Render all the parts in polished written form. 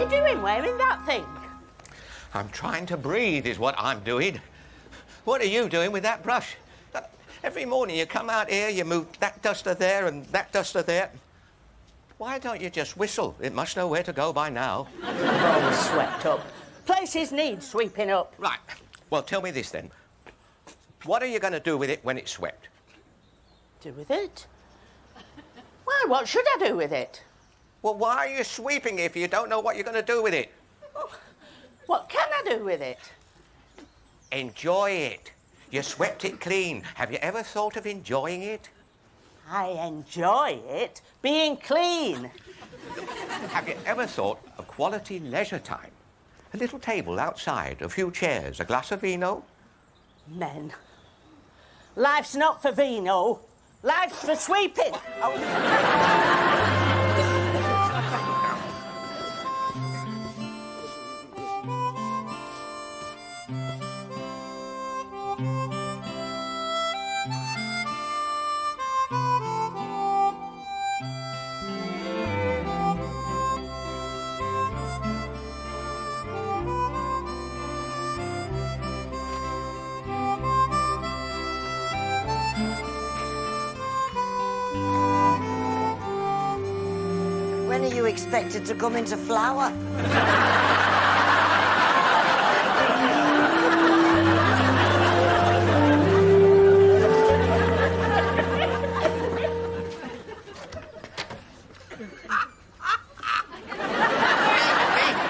doing wearing that thing? I'm trying to breathe is what I'm doing. What are you doing with that brush? Every morning you come out here, you move that duster there and that duster there. Why don't you just whistle? It must know where to go by now. All swept up. Places need sweeping up. Right. Well, tell me this then. What are you going to do with it when it's swept? Do with it? Why, what should I do with it? Well, why are you sweeping if you don't know what you're going to do with it? What can I do with it? Enjoy it. You swept it clean. Have you ever thought of enjoying it? I enjoy it being clean. Have you ever thought of quality leisure time? A little table outside, a few chairs, a glass of vino? Men. Life's not for vino. Life's for sweeping. When are you expected to come into flower?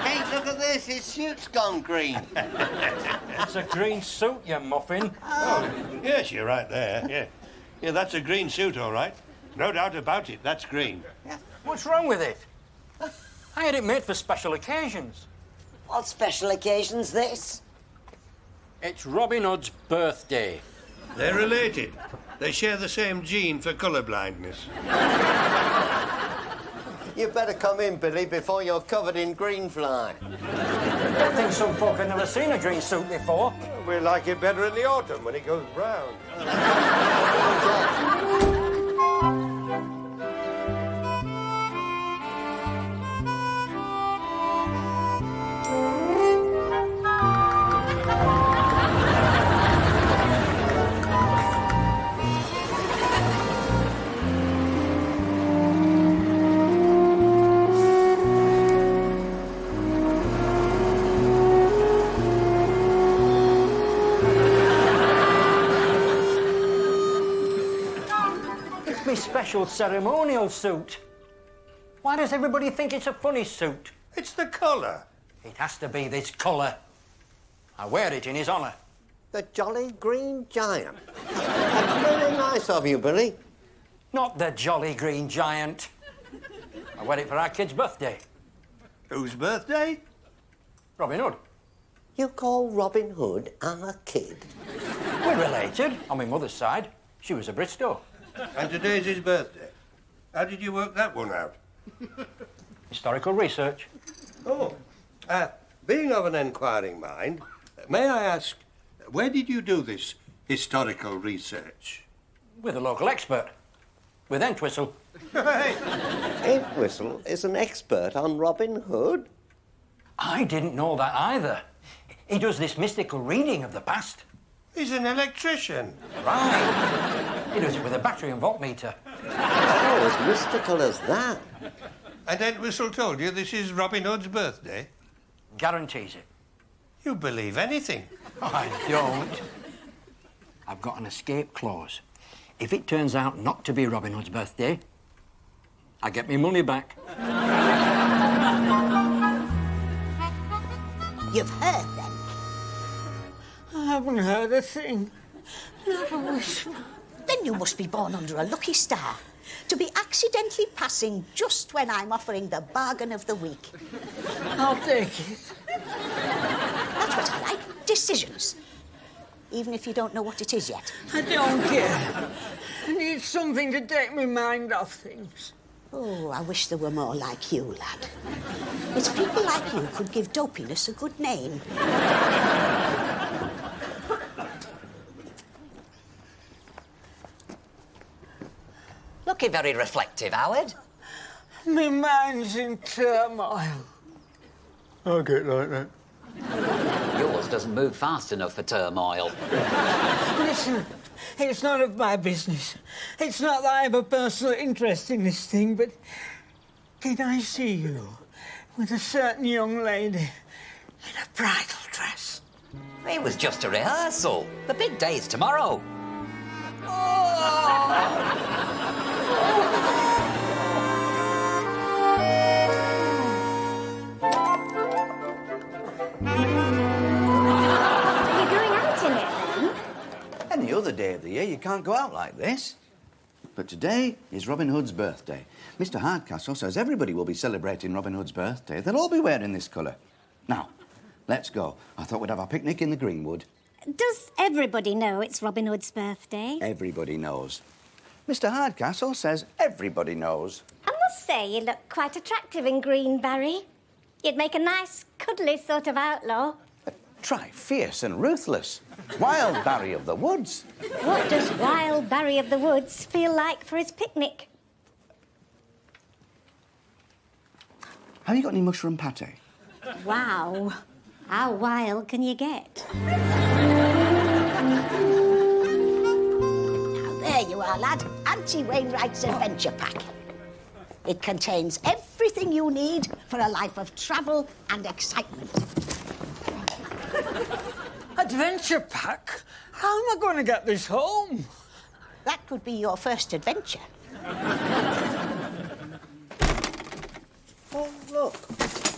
Hey, look at this. His suit's gone green. It's a green suit, you muffin. Oh, yes, you're right there. Yeah, that's a green suit, all right. No doubt about it, that's green. What's wrong with it? I had it made for special occasions. What special occasion's this? It's Robin Hood's birthday. They're related. They share the same gene for colour blindness. You better come in, Billy, before you're covered in green fly. I think some folk have never seen a green suit before. We like it better in the autumn when it goes brown. My special ceremonial suit. Why does everybody think it's a funny suit? It's the colour. It has to be this colour. I wear it in his honour. The Jolly Green Giant. That's very nice of you, Billy. Not the Jolly Green Giant. I wear it for our kid's birthday. Whose birthday? Robin Hood. You call Robin Hood our kid? We're related on my mother's side. She was a Bristow. And today's his birthday. How did you work that one out? Historical research. Oh, being of an enquiring mind, may I ask, where did you do this historical research? With a local expert. With Entwistle. Entwistle is an expert on Robin Hood. I didn't know that either. He does this mystical reading of the past. He's an electrician. Right. He does it with a battery and voltmeter. Oh, as mystical as that. And Entwistle told you this is Robin Hood's birthday? Guarantees it. You believe anything. I don't. I've got an escape clause. If it turns out not to be Robin Hood's birthday, I get my money back. You've heard then? I haven't heard a thing. Not a whisper. Then you must be born under a lucky star to be accidentally passing just when I'm offering the bargain of the week. I'll take it. That's what I like. Decisions. Even if you don't know what it is yet. I don't care. I need something to take my mind off things. Oh, I wish there were more like you, lad. It's people like you could give dopiness a good name. Looking very reflective, Howard. My mind's in turmoil. I get like that. Yours doesn't move fast enough for turmoil. Listen, it's none of my business. It's not that I have a personal interest in this thing, but did I see you with a certain young lady in a bridal dress? It was just a rehearsal. The big day's tomorrow. Are you going out in it then? Any other day of the year, you can't go out like this. But today is Robin Hood's birthday. Mr. Hardcastle says everybody will be celebrating Robin Hood's birthday. They'll all be wearing this colour. Now, let's go. I thought we'd have a picnic in the Greenwood. Does everybody know it's Robin Hood's birthday? Everybody knows. Mr. Hardcastle says everybody knows. I must say you look quite attractive in green, Barry. You'd make a nice, cuddly sort of outlaw. Try fierce and ruthless. Wild Barry of the Woods. What does Wild Barry of the Woods feel like for his picnic? Have you got any mushroom pate? Wow. How wild can you get? Now, there you are, lad. Auntie Wainwright's Adventure Pack. It contains everything you need for a life of travel and excitement. Adventure pack? How am I going to get this home? That would be your first adventure. Oh, look.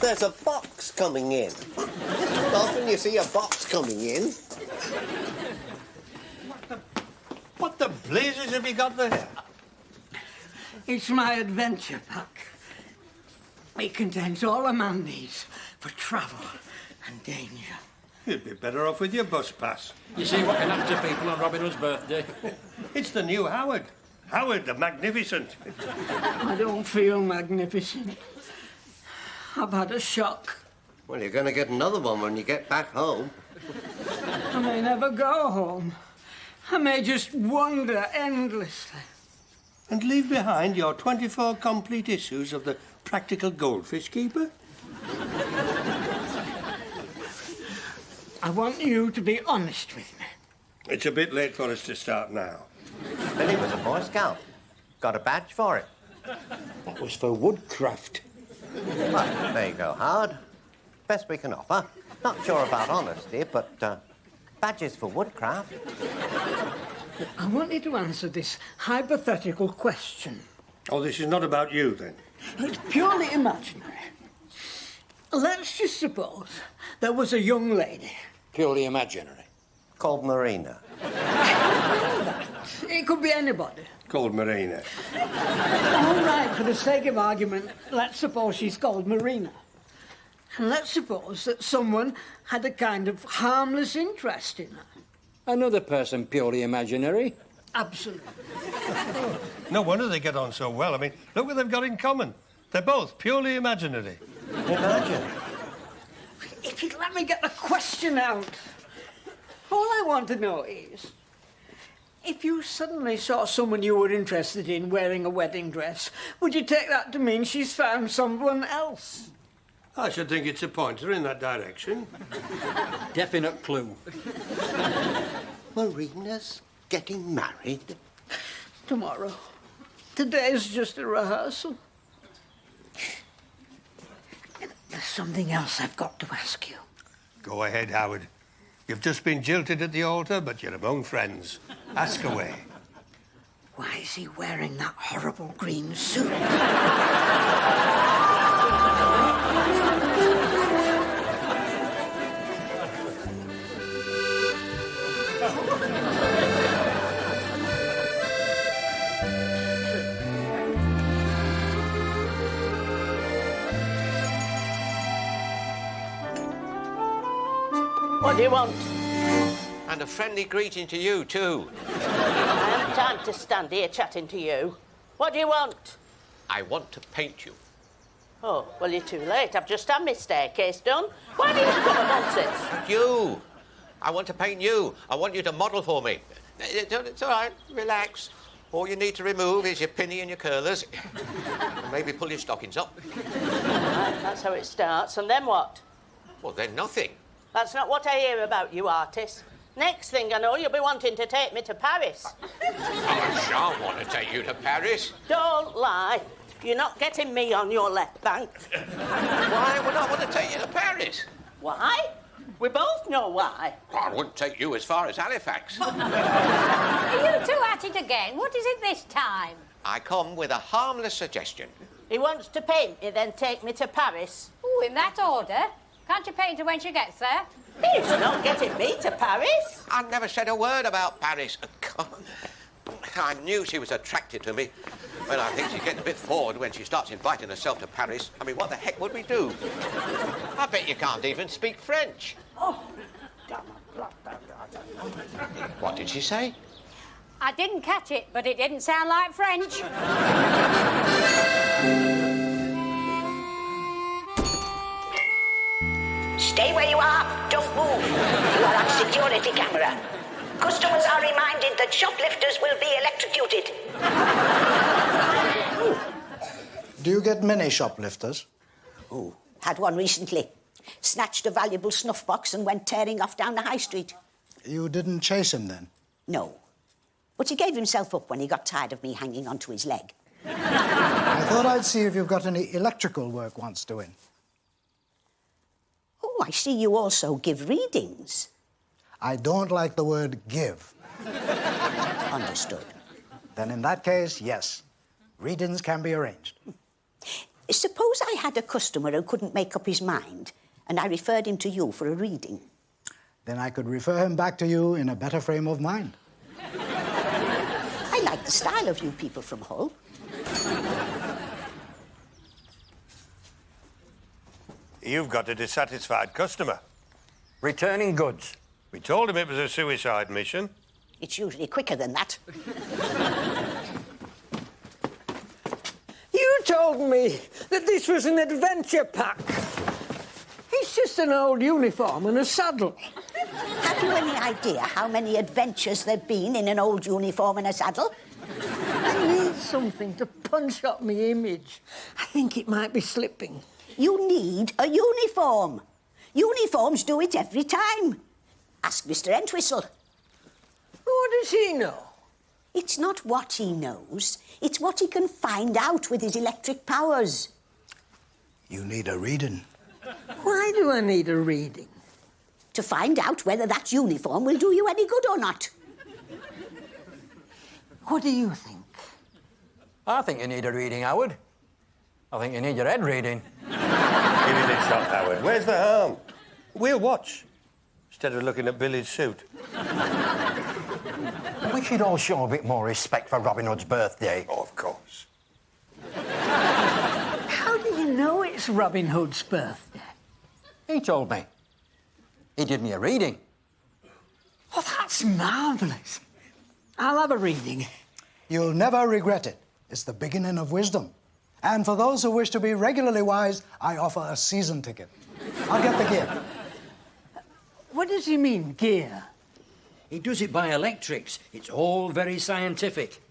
There's a box coming in. Often you see a box coming in. What the blazes have you got there? It's my adventure pack. It contains all a man needs for travel and danger. You'd be better off with your bus pass. You see what can happen to people on Robin Hood's birthday? It's the new Howard. Howard the Magnificent. I don't feel magnificent. I've had a shock. Well, you're going to get another one when you get back home. I may never go home. I may just wander endlessly. And leave behind your 24 complete issues of the Practical Goldfish Keeper? I want you to be honest with me. It's a bit late for us to start now. Billy was a Boy Scout. Got a badge for it. That was for woodcraft. Well, there you go, Howard. Best we can offer. Not sure about honesty, but badges for woodcraft. I want you to answer this hypothetical question. Oh, this is not about you, then? It's purely imaginary. Let's just suppose there was a young lady. Purely imaginary. Called Marina. It could be anybody. Called Marina. All right, for the sake of argument, let's suppose she's called Marina. And let's suppose that someone had a kind of harmless interest in her. Another person purely imaginary. Absolutely. No wonder they get on so well. I mean, look what they've got in common. They're both purely imaginary. Imagine. If you'd let me get the question out. All I want to know is, if you suddenly saw someone you were interested in wearing a wedding dress, would you take that to mean she's found someone else? I should think it's a pointer in that direction. Definite clue. Marina's getting married? Tomorrow. Today's just a rehearsal. There's something else I've got to ask you. Go ahead, Howard. You've just been jilted at the altar, but you're among friends. Ask away. Why is he wearing that horrible green suit? What do you want? And a friendly greeting to you, too. I haven't time to stand here chatting to you. What do you want? I want to paint you. Oh, well, you're too late. I've just had my staircase done. Why do you come at nonsense? You! I want to paint you. I want you to model for me. It's all right. Relax. All you need to remove is your pinny and your curlers. And maybe pull your stockings up. Right, that's how it starts. And then what? Well, then nothing. That's not what I hear about you, artist. Next thing I know, you'll be wanting to take me to Paris. I shan't want to take you to Paris. Don't lie. You're not getting me on your left bank. Why would I want to take you to Paris? Why? We both know why. I wouldn't take you as far as Halifax. Are you two at it again? What is it this time? I come with a harmless suggestion. He wants to paint me, then take me to Paris. Oh, in that order. Can't you paint her when she gets there? He's not getting me to Paris. I never said a word about Paris. God, I knew she was attracted to me. But I think she's getting a bit forward when she starts inviting herself to Paris. I mean, what the heck would we do? I bet you can't even speak French. Oh. What did she say? I didn't catch it, but it didn't sound like French. Stay where you are. Don't move. You are on security camera. Customers are reminded that shoplifters will be electrocuted. Do you get many shoplifters? Oh, had one recently. Snatched a valuable snuff box and went tearing off down the high street. You didn't chase him then? No. But he gave himself up when he got tired of me hanging onto his leg. I thought I'd see if you've got any electrical work wants doing. Oh, I see you also give readings. I don't like the word give. Understood. Then in that case, yes. Readings can be arranged. Suppose I had a customer who couldn't make up his mind and I referred him to you for a reading. Then I could refer him back to you in a better frame of mind. I like the style of you people from Hull. You've got a dissatisfied customer. Returning goods. We told him it was a suicide mission. It's usually quicker than that. You told me that this was an adventure pack. It's just an old uniform and a saddle. Have you any idea how many adventures there've been in an old uniform and a saddle? I need something to punch up my image. I think it might be slipping. You need a uniform. Uniforms do it every time. Ask Mr. Entwistle. What does he know? It's not what he knows. It's what he can find out with his electric powers. You need a reading. Why do I need a reading? To find out whether that uniform will do you any good or not. What do you think? I think you need a reading, Howard. I think you need your head reading. Give it a shot, Howard. Where's the harm? We'll watch, instead of looking at Billy's suit. We should all show a bit more respect for Robin Hood's birthday. Oh, of course. How do you know it's Robin Hood's birthday? He told me. He did me a reading. Oh, that's marvellous. I'll have a reading. You'll never regret it. It's the beginning of wisdom. And for those who wish to be regularly wise, I offer a season ticket. I'll get the gear. What does he mean, gear? He does it by electrics. It's all very scientific.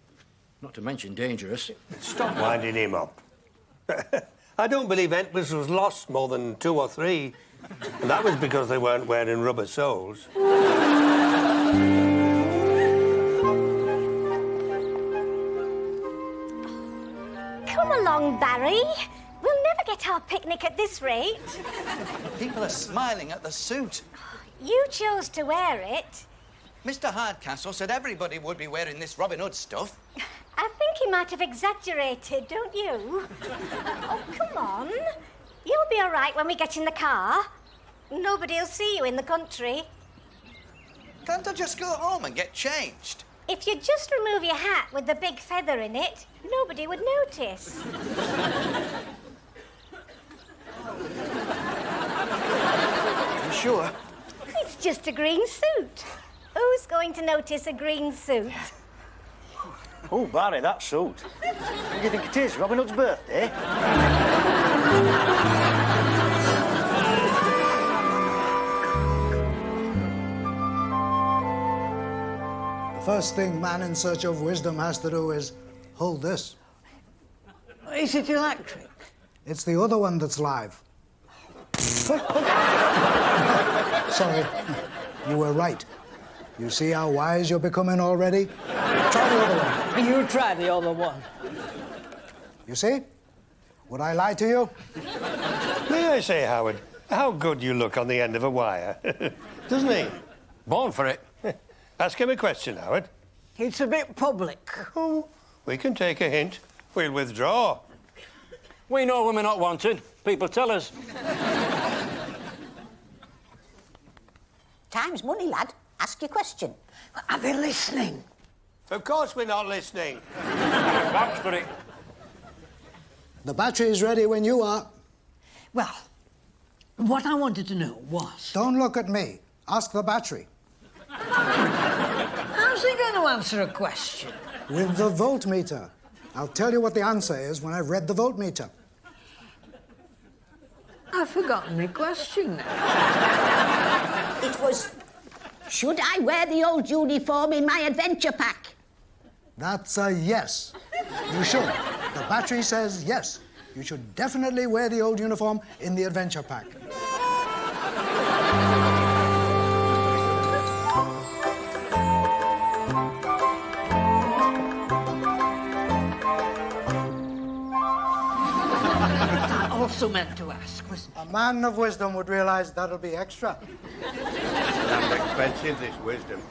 Not to mention dangerous. Stop winding him up. I don't believe Entwistle was lost more than 2 or 3. And that was because they weren't wearing rubber soles. Come along, Barry. We'll never get our picnic at this rate. People are smiling at the suit. You chose to wear it. Mr. Hardcastle said everybody would be wearing this Robin Hood stuff. I think he might have exaggerated, don't you? Oh, come on. You'll be all right when we get in the car. Nobody'll see you in the country. Can't I just go home and get changed? If you just remove your hat with the big feather in it, nobody would notice. You sure? It's just a green suit. Who's going to notice a green suit? Oh, Barry, that suit. Who do you think it is? Robin Hood's birthday? The first thing man in search of wisdom has to do is hold this. Is it electric? It's the other one that's live. Sorry. You were right. You see how wise you're becoming already? Try the other one. You try the other one. You see? Would I lie to you? May I say, Howard, how good you look on the end of a wire. Doesn't he? Born for it. Ask him a question, Howard. It's a bit public. Oh, we can take a hint. We'll withdraw. We know when we're not wanted. People tell us. Time's money, lad. Ask your question. Are they listening? Of course we're not listening. Vouch for it. The battery is ready when you are. Well, what I wanted to know was... Don't look at me. Ask the battery. How's he going to answer a question? With the voltmeter. I'll tell you what the answer is when I've read the voltmeter. I've forgotten my question now. It was, should I wear the old uniform in my adventure pack? That's a yes. You should. The battery says yes. You should definitely wear the old uniform in the adventure pack. I also meant to ask was... A man of wisdom would realize that'll be extra. Damn expensive, this wisdom.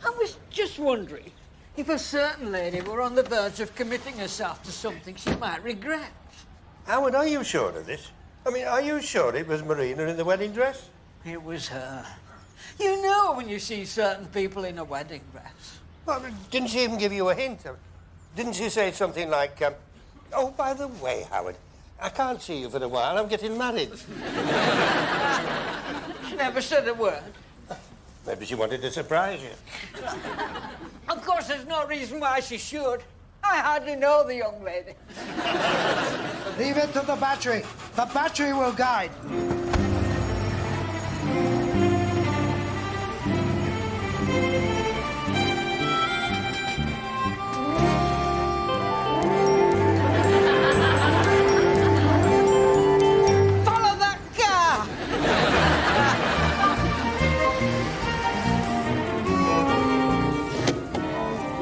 I was just wondering if a certain lady were on the verge of committing herself to something she might regret. Howard, are you sure of this? I mean, are you sure it was Marina in the wedding dress? It was her. You know when you see certain people in a wedding dress. Well, didn't she even give you a hint? Didn't she say something like, oh, by the way, Howard, I can't see you for a while. I'm getting married. She never said a word. Maybe she wanted to surprise you. Of course, there's no reason why she should. I hardly know the young lady. Leave it to the battery. The battery will guide. Follow that car!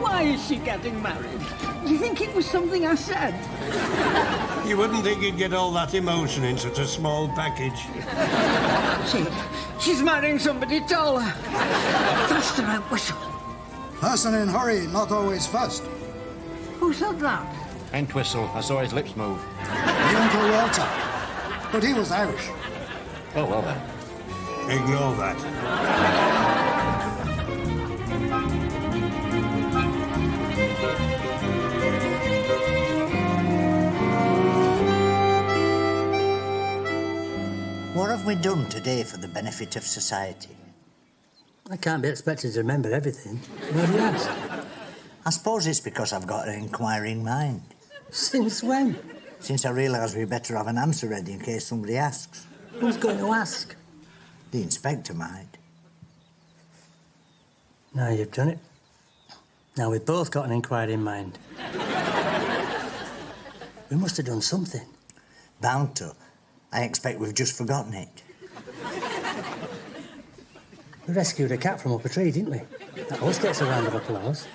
Why is she getting married? Do you think it was something I said? You wouldn't think you'd get all that emotion in such a small package. She's marrying somebody taller. Faster and whistle. Person in hurry, not always first. Who said that? Entwistle. I saw his lips move. The Uncle Walter. But he was Irish. Oh, well then. Ignore that. What have we done today for the benefit of society? I can't be expected to remember everything. Why do you ask? I suppose it's because I've got an inquiring mind. Since when? Since I realised we'd better have an answer ready in case somebody asks. Who's going to ask? The inspector might. Now you've done it. Now we've both got an inquiring mind. We must have done something. Bound to. I expect we've just forgotten it. We rescued a cat from up a tree, didn't we? That always gets a round of applause.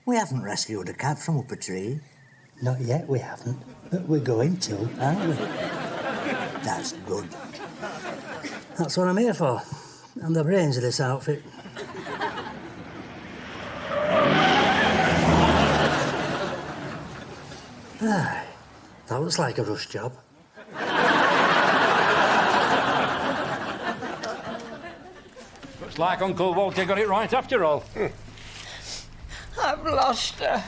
We haven't rescued a cat from up a tree. Not yet, we haven't. But we're going to, aren't we? That's good. That's what I'm here for. I'm the brains of this outfit. Ah, that looks like a rush job. Looks like Uncle Walter got it right after all. I've lost her.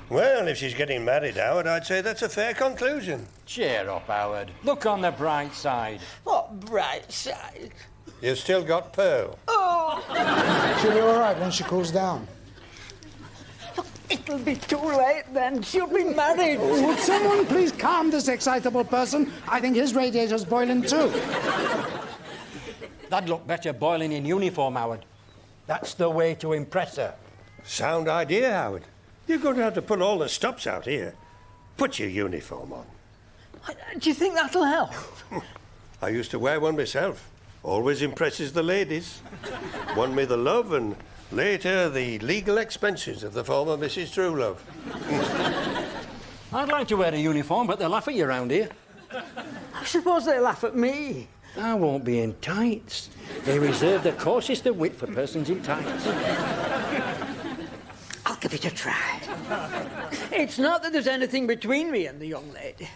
Well, if she's getting married, Howard, I'd say that's a fair conclusion. Cheer up, Howard. Look on the bright side. What bright side? You've still got Pearl. Oh! She'll be all right when she cools down. It'll be too late then. She'll be married. Would someone please calm this excitable person? I think his radiator's boiling too. That'd look better boiling in uniform, Howard. That's the way to impress her. Sound idea, Howard. You're going to have to put all the stops out here. Put your uniform on. Do you think that'll help? I used to wear one myself. Always impresses the ladies. Won me the love and later the legal expenses of the former Mrs. Truelove. I'd like to wear a uniform, but they'll laugh at you round here. I suppose they laugh at me. I won't be in tights. They reserve the coarsest of wit for persons in tights. I'll give it a try. It's not that there's anything between me and the young lady.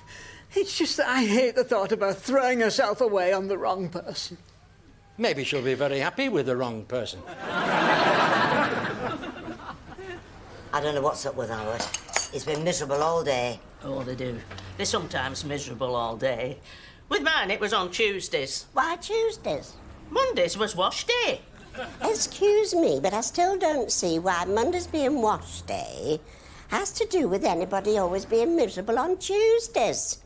It's just that I hate the thought of her throwing herself away on the wrong person. Maybe she'll be very happy with the wrong person. I don't know what's up with Howard. He's been miserable all day. Oh, they do. They're sometimes miserable all day. With mine, it was on Tuesdays. Why Tuesdays? Mondays was wash day. Excuse me, but I still don't see why Monday's being wash day has to do with anybody always being miserable on Tuesdays.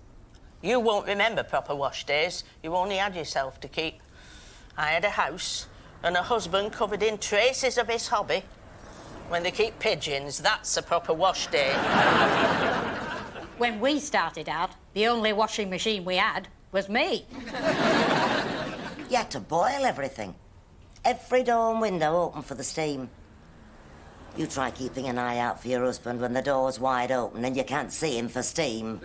You won't remember proper wash days. You only had yourself to keep. I had a house and a husband covered in traces of his hobby. When they keep pigeons, that's a proper wash day. When we started out, the only washing machine we had was me. You had to boil everything. Every door and window open for the steam. You try keeping an eye out for your husband when the door's wide open and you can't see him for steam.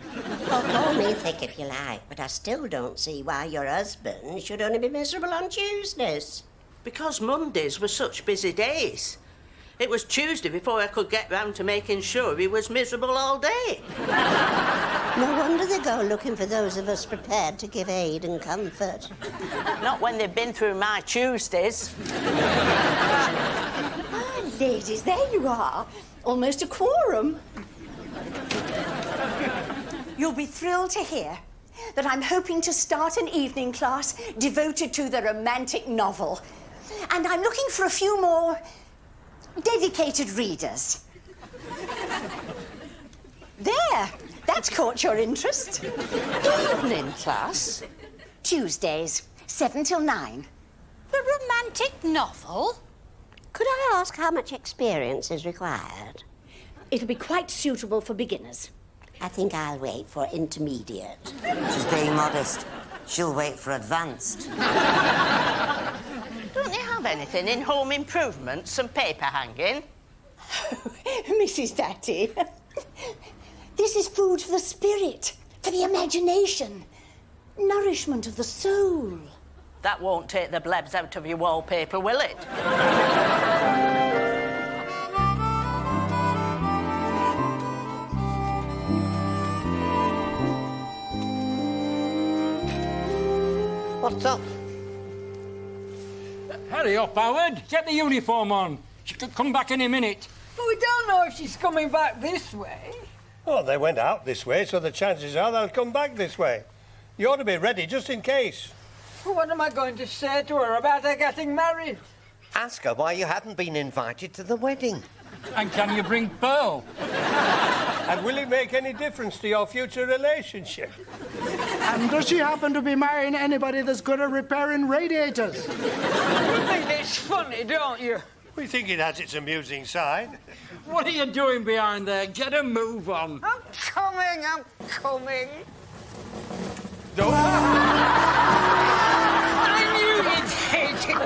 Well, call me thick if you like, but I still don't see why your husband should only be miserable on Tuesdays. Because Mondays were such busy days. It was Tuesday before I could get round to making sure he was miserable all day. No wonder they go looking for those of us prepared to give aid and comfort. Not when they've been through my Tuesdays. Ah, ladies, there you are. Almost a quorum. You'll be thrilled to hear that I'm hoping to start an evening class devoted to the romantic novel. And I'm looking for a few more dedicated readers. There, that's caught your interest. Evening class? Tuesdays, 7 till 9. The romantic novel? Could I ask how much experience is required? It'll be quite suitable for beginners. I think I'll wait for intermediate. She's being modest. She'll wait for advanced. Don't you have anything in home improvements and paper hanging? Mrs. Tatty, this is food for the spirit, for the imagination, nourishment of the soul. That won't take the blebs out of your wallpaper, will it? What's up? Hurry up, Howard. Get the uniform on. She could come back any minute. But we don't know if she's coming back this way. Oh, they went out this way, so the chances are they'll come back this way. You ought to be ready just in case. Well, what am I going to say to her about her getting married? Ask her why you hadn't been invited to the wedding. And can you bring Pearl? And will it make any difference to your future relationship? And does she happen to be marrying anybody that's good at repairing radiators? You think it's funny, don't you? We think it has its amusing side. What are you doing behind there? Get a move on. I'm coming. I knew you'd hate it.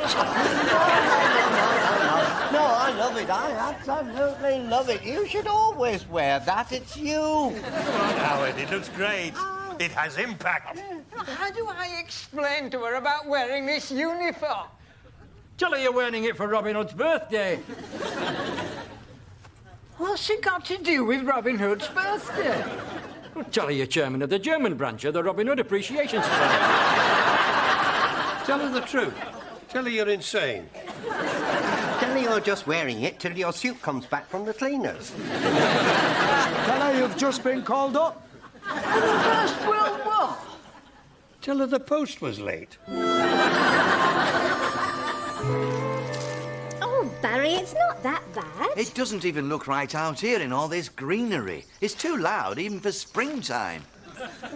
No, I love it. I absolutely love it. You should always wear that. It's you. Howard, it looks great. It has impact. How do I explain to her about wearing this uniform? Tell her you're wearing it for Robin Hood's birthday. What's it got to do with Robin Hood's birthday? Well, tell her you're chairman of the German branch of the Robin Hood Appreciation Society. Tell her the truth. Tell her you're insane. Tell her you're just wearing it till your suit comes back from the cleaners. Tell her you've just been called up. For the First World War. Tell her the post was late. Oh, Barry, it's not that bad. It doesn't even look right out here in all this greenery. It's too loud even for springtime.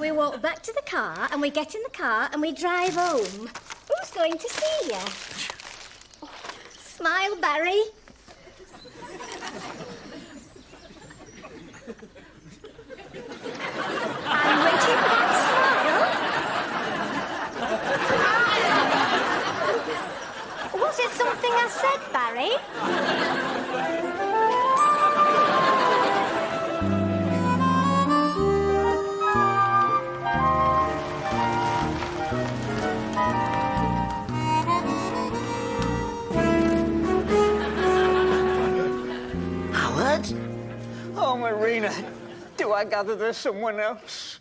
We walk back to the car and we get in the car and we drive home. Who's going to see you? Oh, smile, Barry. I'm waiting for that it something I said, Barry? Howard? Oh, Marina, do I gather there's someone else?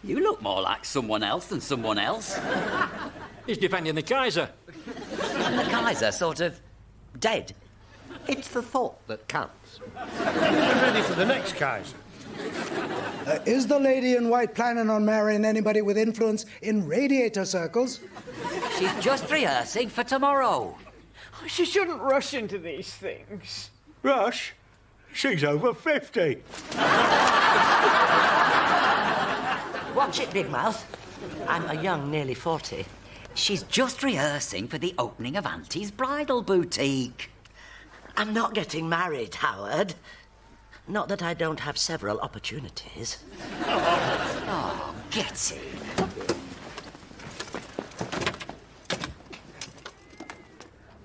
You look more like someone else than someone else. He's defending the Kaiser. And the Kaiser sort of dead. It's the thought that counts. I'm ready for the next Kaiser. Is the lady in white planning on marrying anybody with influence in radiator circles? She's just rehearsing for tomorrow. She shouldn't rush into these things. Rush? She's over 50. Watch it, Big Mouth. I'm a young, nearly 40. She's just rehearsing for the opening of Auntie's bridal boutique. I'm not getting married, Howard. Not that I don't have several opportunities. Oh, get it.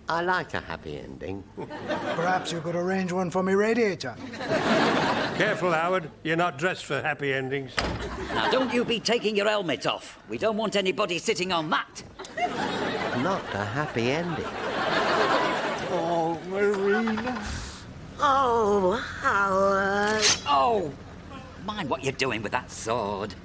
I like a happy ending. Perhaps you could arrange one for me radiator. Careful, Howard. You're not dressed for happy endings. Now, don't you be taking your helmet off. We don't want anybody sitting on that. Not a happy ending. Oh, Marina. Oh, Howard. Oh, mind what you're doing with that sword.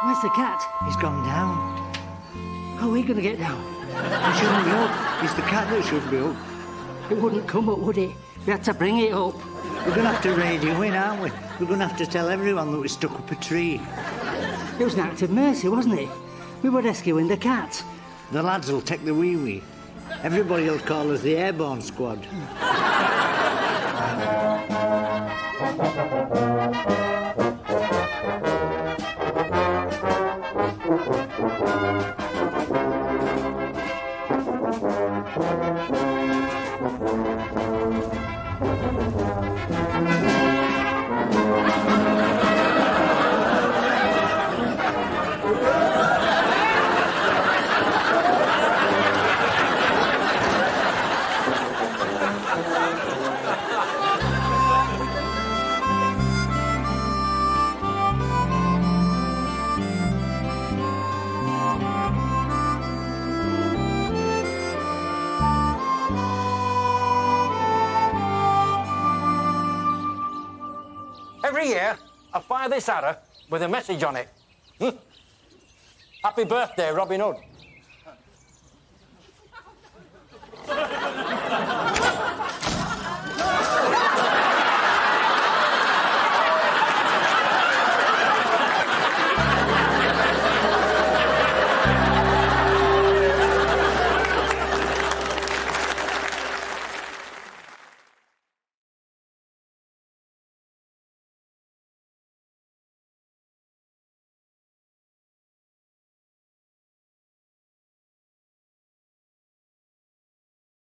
Where's the cat? He's gone down. How are we going to get down? He shouldn't be up. It's the cat that should be up. It wouldn't come up, would it? We had to bring it up. We're going to have to radio in, aren't we? We're going to have to tell everyone that we stuck up a tree. It was an act of mercy, wasn't it? We were rescuing the cat. The lads will take the wee-wee. Everybody will call us the Airborne Squad. Every year, I fire this arrow with a message on it. Happy birthday, Robin Hood.